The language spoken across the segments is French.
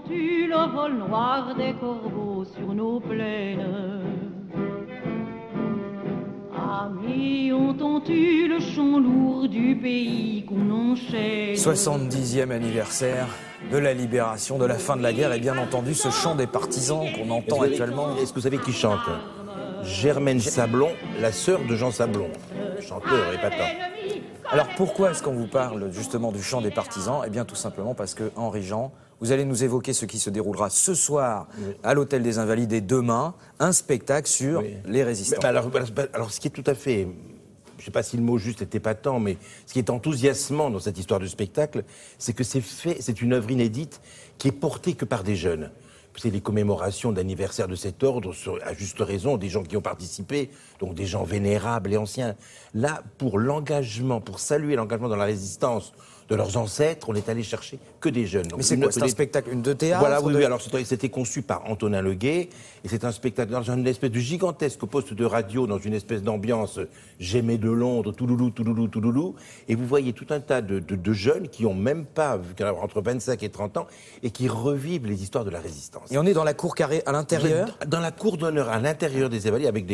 entends-tu le vol noir des corbeaux sur nos plaines? Amis, entends-tu le chant lourd du pays qu'on enchaîne? 70e anniversaire de la libération, de la fin de la guerre et bien entendu ce chant des partisans qu'on entend actuellement. Est-ce que vous savez qui chante? Germaine Sablon, la sœur de Jean Sablon, chanteur épatant. Alors pourquoi est-ce qu'on vous parle justement du chant des partisans? Eh bien tout simplement parce que Henri Jean, vous allez nous évoquer ce qui se déroulera ce soir à l'Hôtel des Invalides et demain, un spectacle sur les résistants. Alors ce qui est tout à fait, je ne sais pas si le mot juste est épatant, mais ce qui est enthousiasmant dans cette histoire de spectacle, c'est que c'est une œuvre inédite qui est portée que par des jeunes. C'est les commémorations d'anniversaires de cet ordre, à juste raison, des gens qui ont participé, donc des gens vénérables et anciens. Là, pour l'engagement, pour saluer l'engagement dans la résistance de leurs ancêtres, on est allé chercher que des jeunes. Donc, mais c'est quoi? C'est un spectacle de théâtre? Voilà, oui. Alors c'était conçu par Antonin Leguet, et c'est un spectacle dans une espèce de gigantesque poste de radio, dans une espèce d'ambiance J'aimais de Londres, touloulou, touloulou, touloulou, et vous voyez tout un tas de jeunes qui ont même pas, entre 25 et 30 ans, et qui revivent les histoires de la résistance. Et on est dans la cour carrée à l'intérieur? Dans la cour d'honneur, à l'intérieur des Invalides, avec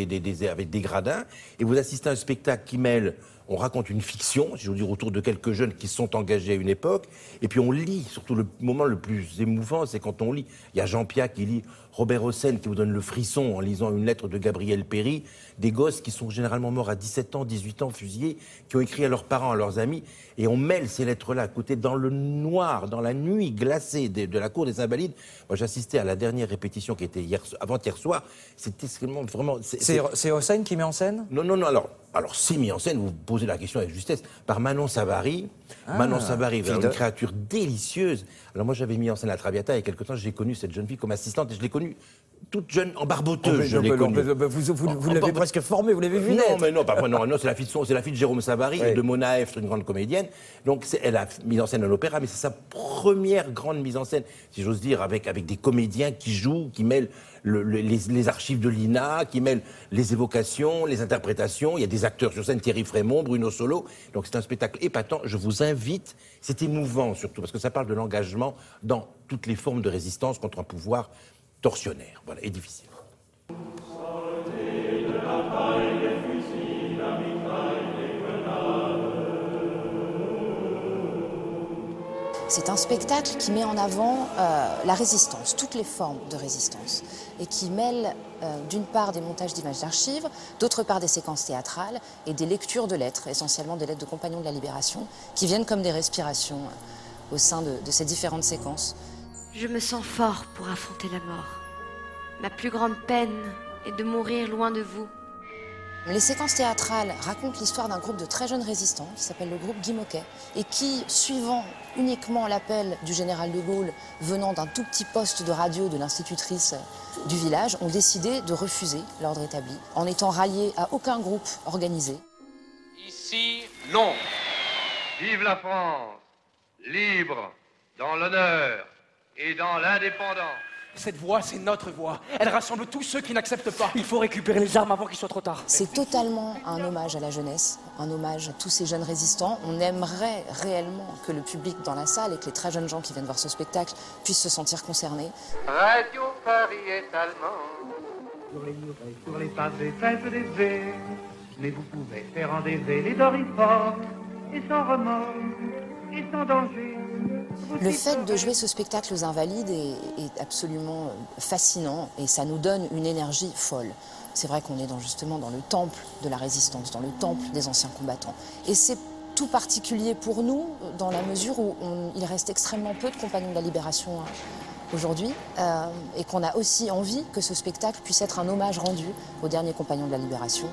des gradins, et vous assistez à un spectacle qui mêle. On raconte une fiction, si je veux dire, autour de quelques jeunes qui se sont engagés à une époque, et puis on lit, surtout le moment le plus émouvant, c'est quand on lit. Il y a Jean Piat qui lit Robert Hossein qui vous donne le frisson en lisant une lettre de Gabriel Péry, des gosses qui sont généralement morts à 17 ans, 18 ans, fusillés, qui ont écrit à leurs parents, à leurs amis, et on mêle ces lettres-là à côté, dans le noir, dans la nuit glacée de la cour des Invalides. Moi, j'assistais à la dernière répétition qui était avant-hier soir. C'était vraiment... C'est Hossein qui met en scène? Non, alors c'est mis en scène, vous posez la question avec justesse, par Manon Savary. Manon Savary, une créature délicieuse. Alors moi, j'avais mis en scène la Traviata, il y a quelque temps, j'ai connu cette jeune fille comme assistante, et je l'ai connue toute jeune, en barboteuse, je l'ai connue. Vous l'avez presque formée, vous l'avez vue naître. Non, mais non, non, c'est la fille de Jérôme Savary, et de Mona F, une grande comédienne. Donc elle a mis en scène un opéra, mais c'est sa première grande mise en scène, si j'ose dire, avec des comédiens qui jouent, qui mêlent les archives de l'INA, qui mêlent les évocations, les interprétations. Il y a des acteurs sur scène, Thierry Frémont, Bruno Solo. Donc c'est un spectacle épatant. Je vous invite, c'est émouvant surtout, parce que ça parle de l'engagement dans toutes les formes de résistance contre un pouvoir tortionnaire, voilà, et difficile. C'est un spectacle qui met en avant la résistance, toutes les formes de résistance, et qui mêle d'une part des montages d'images d'archives, d'autre part des séquences théâtrales et des lectures de lettres, essentiellement des lettres de compagnons de la Libération, qui viennent comme des respirations au sein de ces différentes séquences. Je me sens fort pour affronter la mort. Ma plus grande peine est de mourir loin de vous. Les séquences théâtrales racontent l'histoire d'un groupe de très jeunes résistants qui s'appelle le groupe Guy Moquet et qui, suivant uniquement l'appel du général de Gaulle venant d'un tout petit poste de radio de l'institutrice du village, ont décidé de refuser l'ordre établi en n'étant ralliés à aucun groupe organisé. Ici, non. Vive la France, libre, dans l'honneur et dans l'indépendance. Cette voix, c'est notre voix. Elle rassemble tous ceux qui n'acceptent pas. Il faut récupérer les armes avant qu'il soit trop tard. C'est totalement un hommage à la jeunesse, un hommage à tous ces jeunes résistants. On aimerait réellement que le public dans la salle et que les très jeunes gens qui viennent voir ce spectacle puissent se sentir concernés. Radio Paris est allemand. Sur les murs et sur les pavés, faites des V, mais vous pouvez faire enlever les doriformes, et sans remords, et sans danger. Le fait de jouer ce spectacle aux Invalides est absolument fascinant et ça nous donne une énergie folle. C'est vrai qu'on est justement dans le temple de la résistance, dans le temple des anciens combattants. Et c'est tout particulier pour nous dans la mesure où il reste extrêmement peu de compagnons de la Libération aujourd'hui et qu'on a aussi envie que ce spectacle puisse être un hommage rendu aux derniers compagnons de la Libération.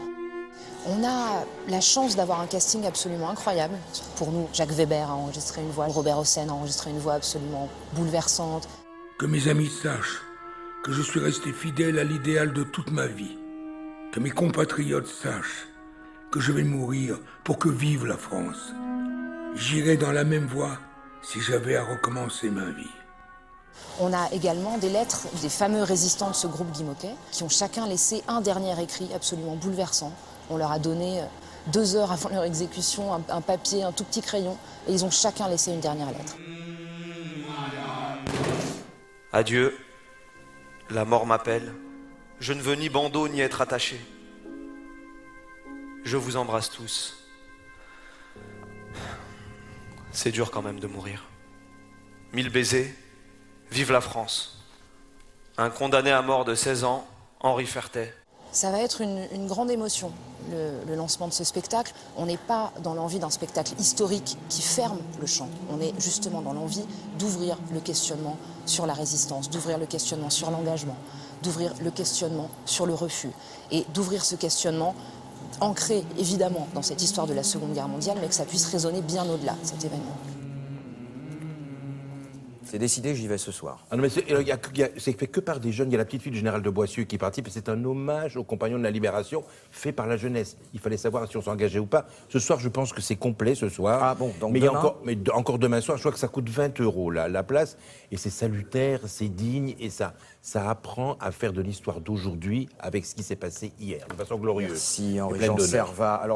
On a la chance d'avoir un casting absolument incroyable. Pour nous, Jacques Weber a enregistré une voix, Robert Hossein a enregistré une voix absolument bouleversante. Que mes amis sachent que je suis resté fidèle à l'idéal de toute ma vie. Que mes compatriotes sachent que je vais mourir pour que vive la France. J'irai dans la même voie si j'avais à recommencer ma vie. On a également des lettres des fameux résistants de ce groupe Guy Moquet qui ont chacun laissé un dernier écrit absolument bouleversant. On leur a donné 2 heures avant leur exécution un papier, un tout petit crayon, et ils ont chacun laissé une dernière lettre. Adieu, la mort m'appelle. Je ne veux ni bandeau ni être attaché. Je vous embrasse tous. C'est dur quand même de mourir. 1000 baisers, vive la France. Un condamné à mort de 16 ans, Henri Fertet. Ça va être une grande émotion, le lancement de ce spectacle. On n'est pas dans l'envie d'un spectacle historique qui ferme le champ. On est justement dans l'envie d'ouvrir le questionnement sur la résistance, d'ouvrir le questionnement sur l'engagement, d'ouvrir le questionnement sur le refus et d'ouvrir ce questionnement ancré évidemment dans cette histoire de la Seconde Guerre mondiale, mais que ça puisse résonner bien au-delà de cet événement. C'est décidé, j'y vais ce soir. Ah non, mais c'est fait que par des jeunes. Il y a la petite fille du général de Boissieu qui participe, et c'est un hommage aux compagnons de la Libération fait par la jeunesse. Il fallait savoir si on s'engageait ou pas. Ce soir, je pense que c'est complet ce soir. Ah bon, donc mais demain encore demain soir, je crois que ça coûte 20 € la place, et c'est salutaire, c'est digne, et ça apprend à faire de l'histoire d'aujourd'hui avec ce qui s'est passé hier, de façon glorieuse. Merci Henri-Jean Servat. Alors,